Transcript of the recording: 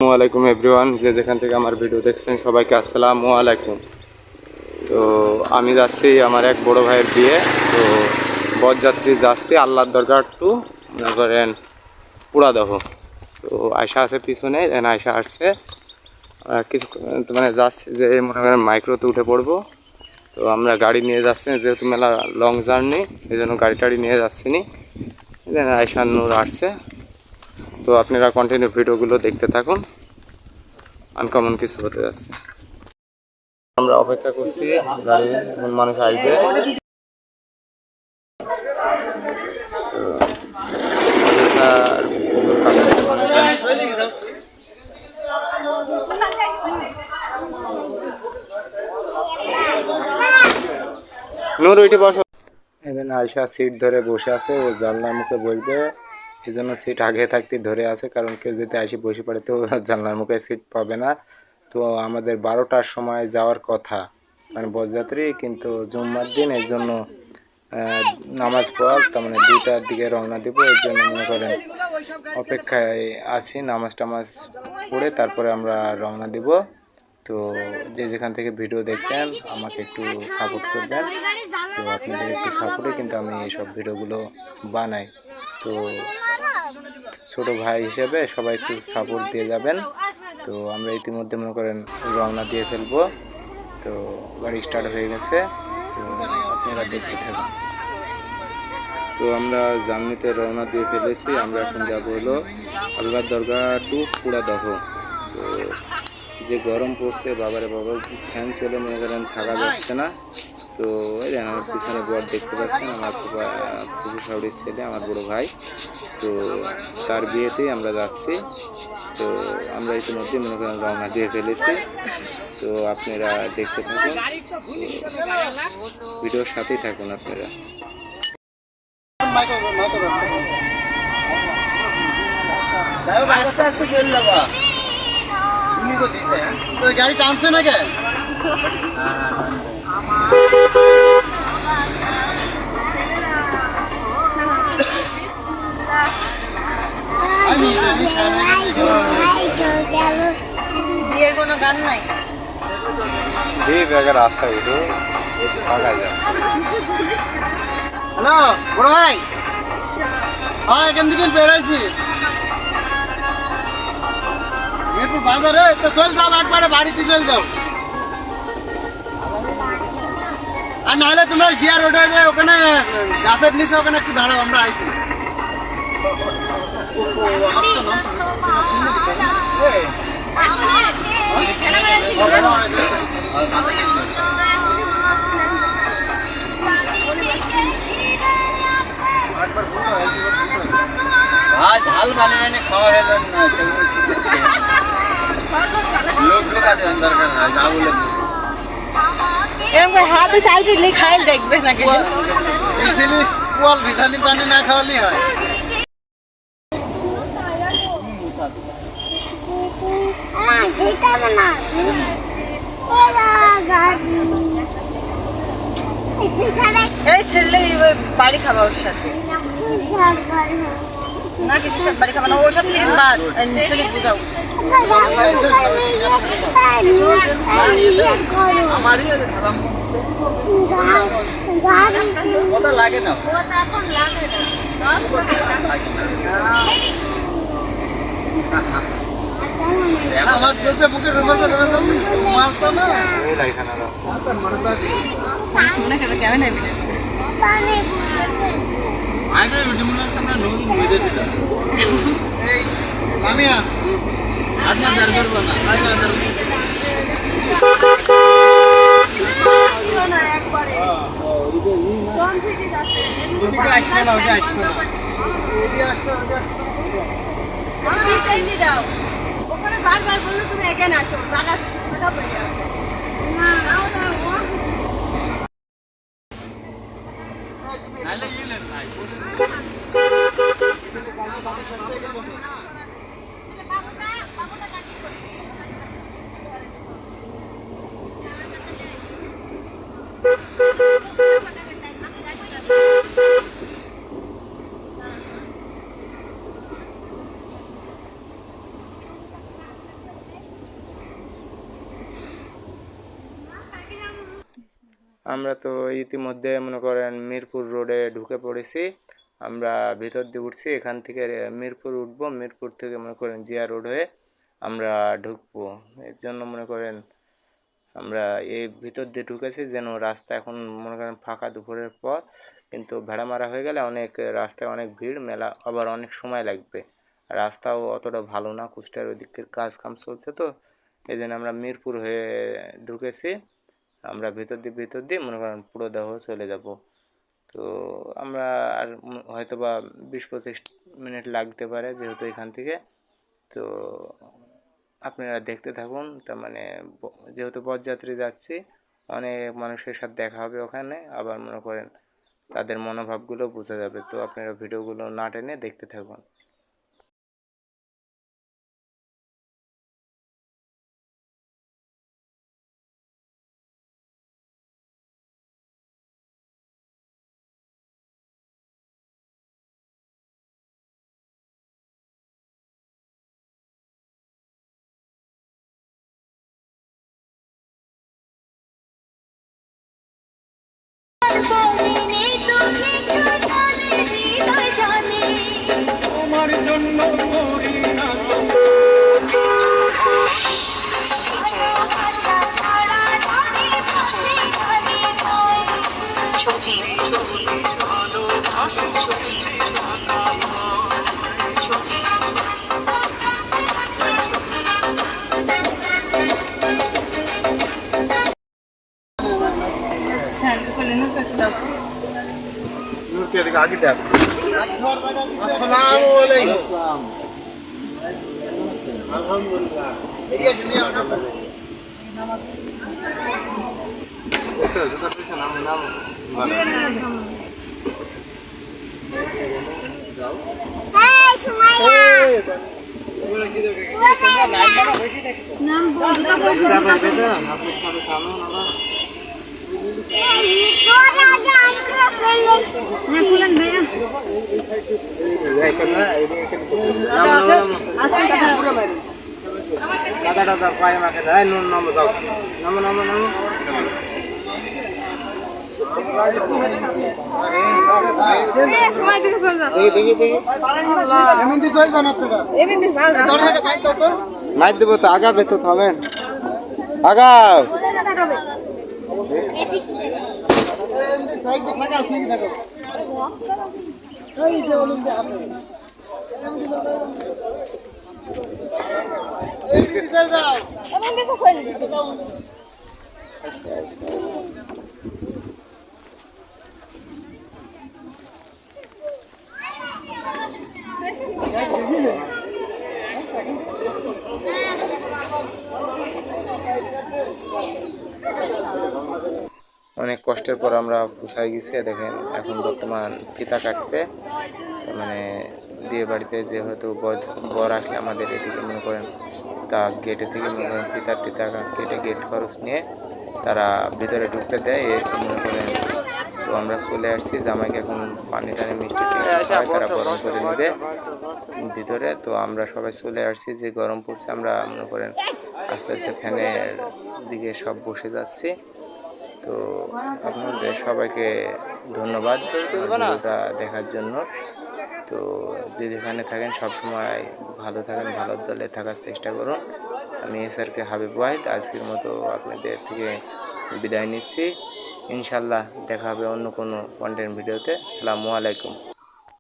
আসসালামু আলাইকুম এভরিওয়ান, যে যেখান থেকে আমার ভিডিও দেখছেন সবাইকে আসসালামু আলাইকুম। তো আমি যাচ্ছি আমার এক বড় ভাইয়ের বিয়ে। তো বরযাত্রী যাচ্ছি আল্লাহর দরগার টু মনে করেন পুরাদহ। তো আয়সা আছে পিছনে, আয়সা আসছে কিছু মানে যাচ্ছি যে মনে করেন মাইক্রোতে উঠে পড়বো। তো আমরা গাড়ি নিয়ে যাচ্ছি যেহেতু মেলা লং জার্নি, এই জন্য গাড়ি টাড়ি নিয়ে যাচ্ছি নি। আয়সা নূর আসছে। তো আপনারা কন্টিনিউ ভিডিওগুলো দেখতে থাকুন, আনকমন কিছু হতে যাচ্ছে। আমরা অপেক্ষা করছি গাড়ি মানুষ আসবে। নূর ওইটি বসো। এদিন আয়সা সিট ধরে বসে আছে, ও জানলার মুখে বসবে, এই জন্য সিট আগে থাকতে ধরে আছে, কারণ কেউ যদি আসি বসে পড়ে তো জানলার মুখে সিট পাবে না। তো আমাদের 12টার সময় যাওয়ার কথা মানে বরযাত্রী, কিন্তু জুম্মার দিন, এর জন্য নামাজ পড় তার মানে 2টার দিকে রওনা দেবো। এর জন্য মনে করেন অপেক্ষায় আছি, নামাজ টামাজ পড়ে তারপরে আমরা রওনা দেব। তো যে যেখান থেকে ভিডিও দেখছেন আমাকে একটু সাপোর্ট করবেন। তো আপনাদের একটু সাপোর্টে কিন্তু আমি এইসব ভিডিওগুলো বানাই। তো ছোট ভাই হিসেবে সবাই একটু সাপোর্ট দিয়ে যাবেন। তো আমরা ইতিমধ্যে মনে করেন রওনা দিয়ে ফেলবো। তো গাড়ি স্টার্ট হয়ে গেছে, তো আপনারা দেখতে থাকুন। তো আমরা জার্নিতে রওনা দিয়ে ফেলেছি। আমরা এখন যাবো হলো আল্লাহর দরগা টু পুরাদহ। তো যে গরম পড়ছে বাবারে বাবা, ফ্যান চলে মনে করেন থাকা যাচ্ছে না। তো এই যে আমার পিছনে বর দেখতে পাচ্ছেন, আমার ফুফু শাশুড়ির ছেলে, আমার বড় ভাই। তো তার বিয়েতেই আমরা যাচ্ছি। তো আমরা ইতিমধ্যে মনে করেন রওনা দিয়ে ফেলেছি। তো আপনারা দেখতে থাকুন, ভিডিওর সাথেই থাকুন আপনারা। গাড়ি টানছে না কে? বিয়ের কোনো গান নাই। রাস্তা উঠো ফাঁকা যায়। হ্যালো বড় ভাই, হ্যাঁ এখান থেকে বেরোইছি মিরপুর বাজারে। তো চল যাও, একবারে বাড়িতে চল যাও। আর নাহলে তোমরা জিয়া রোডে ওখানে গাছের নিচে ওখানে একটু দাঁড়াও, আমরা আইছি। ঝাল বানিয়ে খাওয়া হয়ে যাবে না, লোক আছে দরকার না যা বলে এরকম করে হাতে সাইডে খাইল দেখবে না কেউ। কুয়াল ভিটামিন পানি না খাওয়ালি হয়। এই ছেলে বাড়ি খাবা ওর সাথে না, কিছু সব বাড়ি খাবা না, ওসব থেকে বাদ ছেলে বুঝাও। ওটা লাগে না, আমার বলছে বুকের রুমাল মাছ তো না কেমন আগে মনে হচ্ছে আমরা নদী নদীতে ছিলাম। এই লামিয়া আপনার দাঁড় করবো না, বারবার বললো তুমি এখানে আসো, জায়গা নাহলে ইলেন নাই। আমরা তো ইতিমধ্যে মনে করেন মিরপুর রোডে ঢুকে পড়েছি। আমরা ভিতর দিয়ে উঠছি, এখান থেকে মিরপুর উঠবো, মিরপুর থেকে মনে করেন জিয়া রোড হয়ে আমরা ঢুকবো। এর জন্য মনে করেন আমরা এই ভিতর দিয়ে ঢুকেছি, যেন রাস্তা এখন মনে করেন ফাঁকা দুপুরের পর, কিন্তু ভেড়া মারা হয়ে গেলে অনেক রাস্তায় অনেক ভিড়, মেলা আবার অনেক সময় লাগবে। রাস্তাও অতটা ভালো না, কুষ্টিয়ার ওই দিকের কাজ কাম চলছে, তো এই জন্য আমরা মিরপুর হয়ে ঢুকেছি। আমরা ভিতর দিয়ে মনে করেন পুরোদহ চলে যাব। তো আমরা আর হয়তো বা 20-25 মিনিট লাগতে পারে যেহেতু এখান থেকে। তো আপনারা দেখতে থাকুন। তার মানে যেহেতু পথযাত্রী যাচ্ছি, অনেক মানুষের সাথে দেখা হবে ওখানে, আবার মনে করেন তাদের মনোভাবগুলো বোঝা যাবে। তো আপনারা ভিডিওগুলো না টেনে দেখতে থাকুন। তোমার জন্য করি না আগে দেখ। আসসালামু আলাইকুম। আলহামদুলিল্লাহ। এদিকে শুনি আপনার দাদা পায়ে মাকে দেয় নুন নামো দাও নামো নামো নামো মাইর দেবো তো আগাবে তো থামেন আগাও অনেক কষ্টের পর আমরা পুষাই গেছি। দেখেন এখন বর্তমান ফিতা কাটবে, মানে বিয়ে বাড়িতে যেহেতু বর আসলে আমাদের এদিকে মনে করেন তা গেটে থেকে মনে করেন ফিতা টিতা কেটে গেট খরচ নিয়ে তারা ভিতরে ঢুকতে দেয় মনে করেন। তো আমরা চলে আসছি, জামাইকে এখন পানি টানি মিষ্টি তারা গরম করে নেবে ভিতরে। তো আমরা সবাই চলে আসছি, যে গরম পড়ছে আমরা মনে করেন আস্তে আস্তে ফ্যানের দিকে সব বসে যাচ্ছি। তো আপনাদের সবাইকে ধন্যবাদ ভিডিওটা দেখার জন্য। তো যে যেখানে থাকেন সবসময় ভালো থাকেন, ভালোর দলে থাকার চেষ্টা করুন। আমি এসআরকে হাবিব ওয়াহিদ আজকের মতো আপনাদের থেকে বিদায় নিচ্ছি। ইনশাল্লাহ দেখা হবে অন্য কোনো কন্টেন্ট ভিডিওতে। আসসালামু আলাইকুম।